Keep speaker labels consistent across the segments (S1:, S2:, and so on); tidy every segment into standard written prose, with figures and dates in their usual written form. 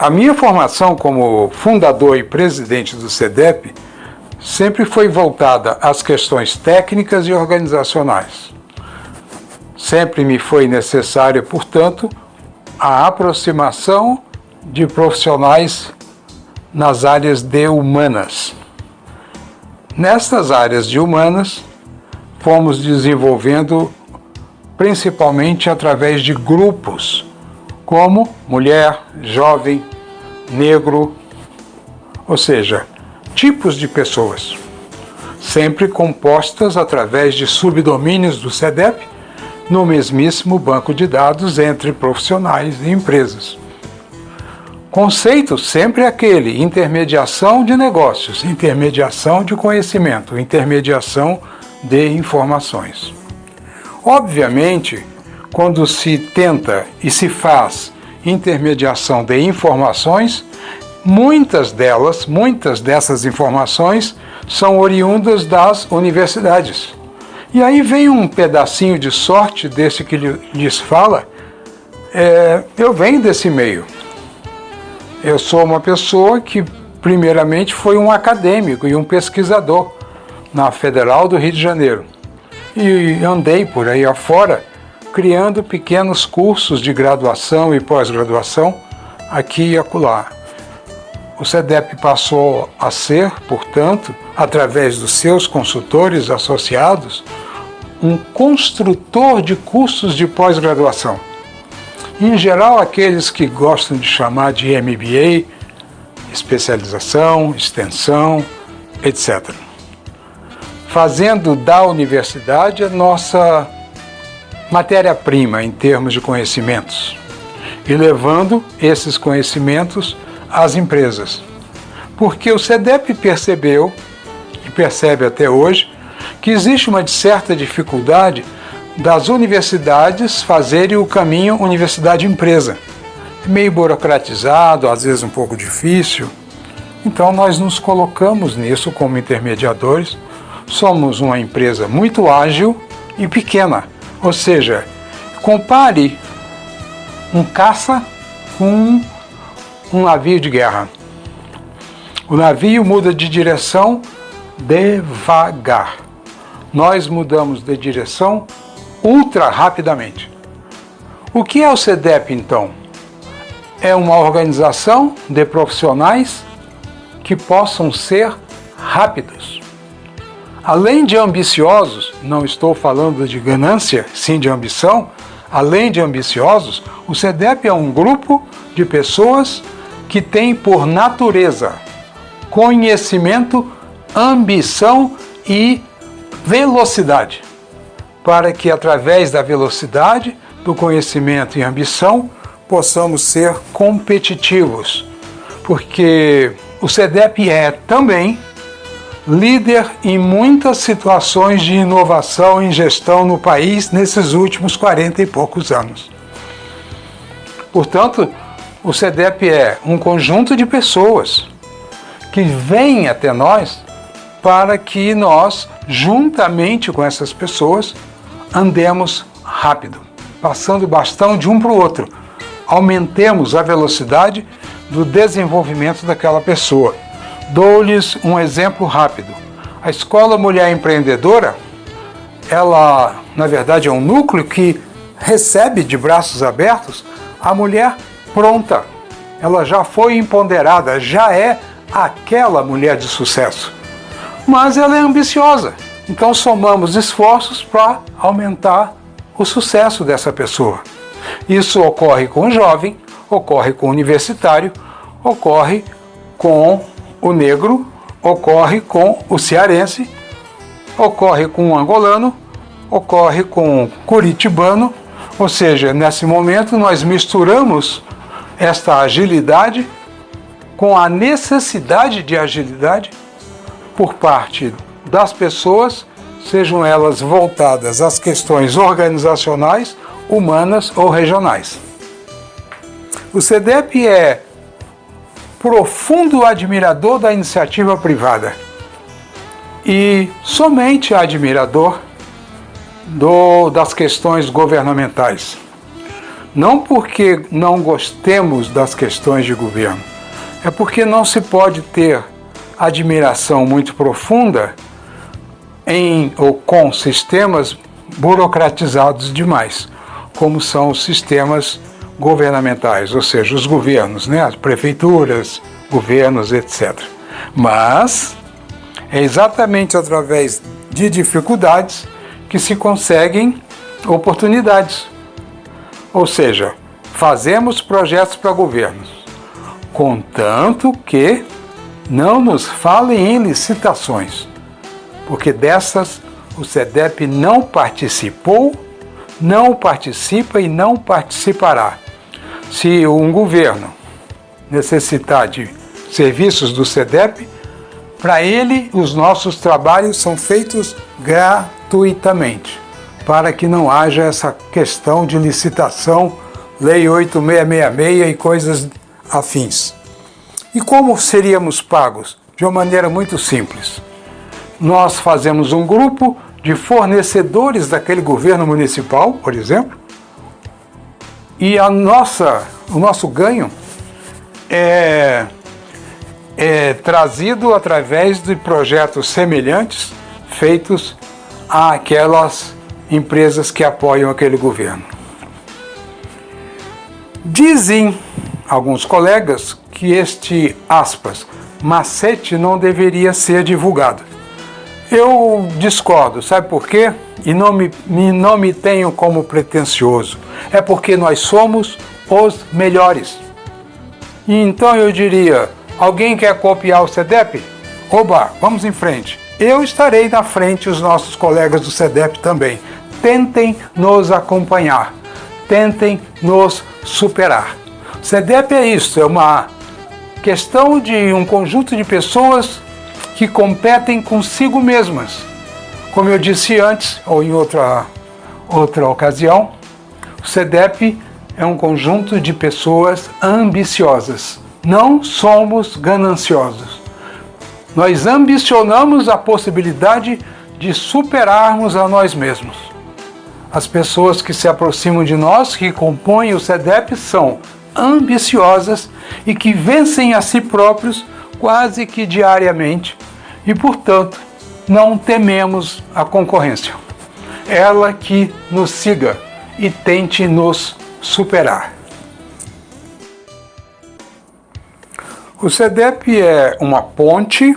S1: A minha formação como fundador e presidente do SEDEP sempre foi voltada às questões técnicas e organizacionais. Sempre me foi necessária, portanto, a aproximação de profissionais nas áreas de humanas. Nestas áreas de humanas, fomos desenvolvendo principalmente através de grupos, como mulher, jovem, negro, ou seja, tipos de pessoas, sempre compostas através de subdomínios do SEDEP, no mesmíssimo banco de dados entre profissionais e empresas. Conceito sempre aquele: intermediação de negócios, intermediação de conhecimento, intermediação de informações. Obviamente, quando se tenta e se faz intermediação de informações, muitas dessas informações são oriundas das universidades. E aí vem um pedacinho de sorte desse que lhes fala. Eu venho desse meio. Eu sou uma pessoa que, primeiramente, foi um acadêmico e um pesquisador na Federal do Rio de Janeiro. E andei por aí afora, criando pequenos cursos de graduação e pós-graduação aqui e acolá. O SEDEP passou a ser, portanto, através dos seus consultores associados, um construtor de cursos de pós-graduação. Em geral, aqueles que gostam de chamar de MBA, especialização, extensão, etc. Fazendo da universidade a nossa matéria-prima em termos de conhecimentos e levando esses conhecimentos às empresas. Porque o SEDEP percebeu, e percebe até hoje, que existe uma certa dificuldade das universidades fazerem o caminho universidade-empresa. É meio burocratizado, às vezes um pouco difícil. Então nós nos colocamos nisso como intermediadores. Somos uma empresa muito ágil e pequena. Ou seja, compare um caça com um navio de guerra. O navio muda de direção devagar. Nós mudamos de direção ultra rapidamente. O que é o SEDEP, então? É uma organização de profissionais que possam ser rápidos. Além de ambiciosos, não estou falando de ganância, sim de ambição, além de ambiciosos, o SEDEP é um grupo de pessoas que tem por natureza conhecimento, ambição e velocidade, para que através da velocidade, do conhecimento e ambição, possamos ser competitivos, porque o SEDEP é também líder em muitas situações de inovação em gestão no país nesses últimos 40 e poucos anos. Portanto, o SEDEP é um conjunto de pessoas que vêm até nós para que nós, juntamente com essas pessoas, andemos rápido, passando o bastão de um para o outro, aumentemos a velocidade do desenvolvimento daquela pessoa. Dou-lhes um exemplo rápido. A Escola Mulher Empreendedora, ela, na verdade, é um núcleo que recebe de braços abertos a mulher pronta. Ela já foi empoderada, já é aquela mulher de sucesso. Mas ela é ambiciosa. Então somamos esforços para aumentar o sucesso dessa pessoa. Isso ocorre com o jovem, ocorre com o universitário, ocorre com o negro, ocorre com o cearense, ocorre com o angolano, ocorre com o curitibano, ou seja, nesse momento nós misturamos esta agilidade com a necessidade de agilidade por parte das pessoas, sejam elas voltadas às questões organizacionais, humanas ou regionais. O SEDEP é profundo admirador da iniciativa privada e somente admirador das questões governamentais. Não porque não gostemos das questões de governo, é porque não se pode ter admiração muito profunda em ou com sistemas burocratizados demais, como são os sistemas governamentais, ou seja, os governos, né, as prefeituras, governos, etc. Mas é exatamente através de dificuldades que se conseguem oportunidades. Ou seja, fazemos projetos para governos, contanto que não nos falem em licitações, porque dessas o SEDEP não participou, não participa e não participará. Se um governo necessitar de serviços do SEDEP, para ele os nossos trabalhos são feitos gratuitamente, para que não haja essa questão de licitação, Lei 8666 e coisas afins. E como seríamos pagos? De uma maneira muito simples. Nós fazemos um grupo de fornecedores daquele governo municipal, por exemplo, e o nosso ganho é trazido através de projetos semelhantes feitos àquelas empresas que apoiam aquele governo. Dizem alguns colegas que este, aspas, macete não deveria ser divulgado. Eu discordo, sabe por quê? E não me tenho como pretensioso. É porque nós somos os melhores. E então eu diria, alguém quer copiar o SEDEP? Oba, vamos em frente. Eu estarei na frente, os nossos colegas do SEDEP também. Tentem nos acompanhar, tentem nos superar. O SEDEP é isso, é uma questão de um conjunto de pessoas que competem consigo mesmas. Como eu disse antes, ou em outra ocasião, o SEDEP é um conjunto de pessoas ambiciosas. Não somos gananciosos. Nós ambicionamos a possibilidade de superarmos a nós mesmos. As pessoas que se aproximam de nós, que compõem o SEDEP, são ambiciosas e que vencem a si próprios quase que diariamente e, portanto, não tememos a concorrência. Ela que nos siga e tente nos superar. O SEDEP é uma ponte,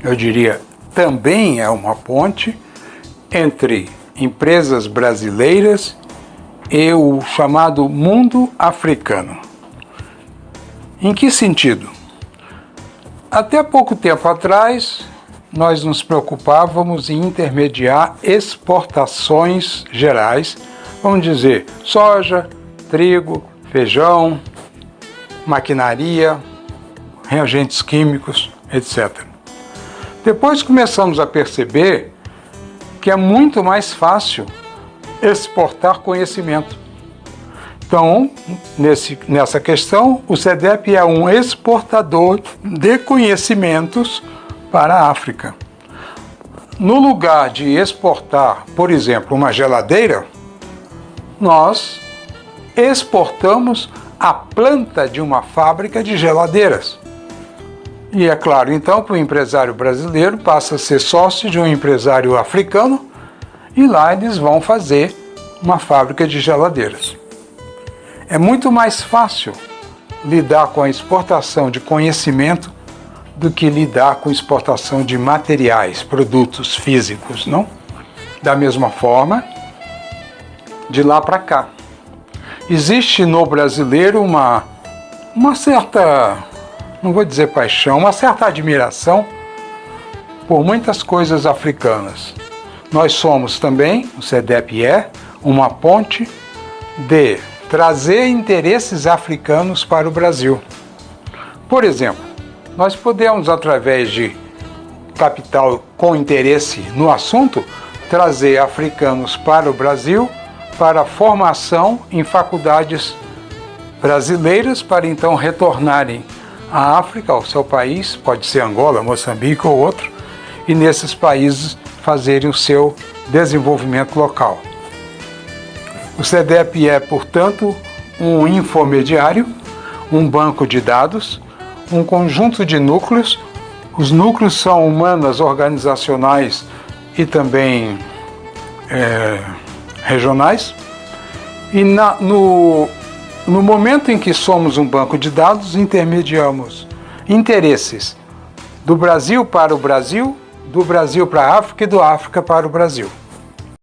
S1: eu diria também é uma ponte, entre empresas brasileiras e o chamado mundo africano. Em que sentido? Até pouco tempo atrás, nós nos preocupávamos em intermediar exportações gerais, vamos dizer, soja, trigo, feijão, maquinaria, reagentes químicos, etc. Depois começamos a perceber que é muito mais fácil exportar conhecimento. Então, nessa questão, o SEDEP é um exportador de conhecimentos para a África. No lugar de exportar, por exemplo, uma geladeira, nós exportamos a planta de uma fábrica de geladeiras. E é claro, então, que o empresário brasileiro passa a ser sócio de um empresário africano e lá eles vão fazer uma fábrica de geladeiras. É muito mais fácil lidar com a exportação de conhecimento do que lidar com a exportação de materiais, produtos físicos, não? Da mesma forma, de lá para cá. Existe no brasileiro uma certa, não vou dizer paixão, uma certa admiração por muitas coisas africanas. Nós somos também, o SEDEP é, uma ponte de trazer interesses africanos para o Brasil. Por exemplo, nós podemos, através de capital com interesse no assunto, trazer africanos para o Brasil, para formação em faculdades brasileiras, para então retornarem à África, ao seu país, pode ser Angola, Moçambique ou outro, e nesses países fazerem o seu desenvolvimento local. O SEDEP é, portanto, um infomediário, um banco de dados, um conjunto de núcleos. Os núcleos são humanas, organizacionais e também regionais. E no momento em que somos um banco de dados, intermediamos interesses do Brasil para o Brasil, do Brasil para a África e do África para o Brasil.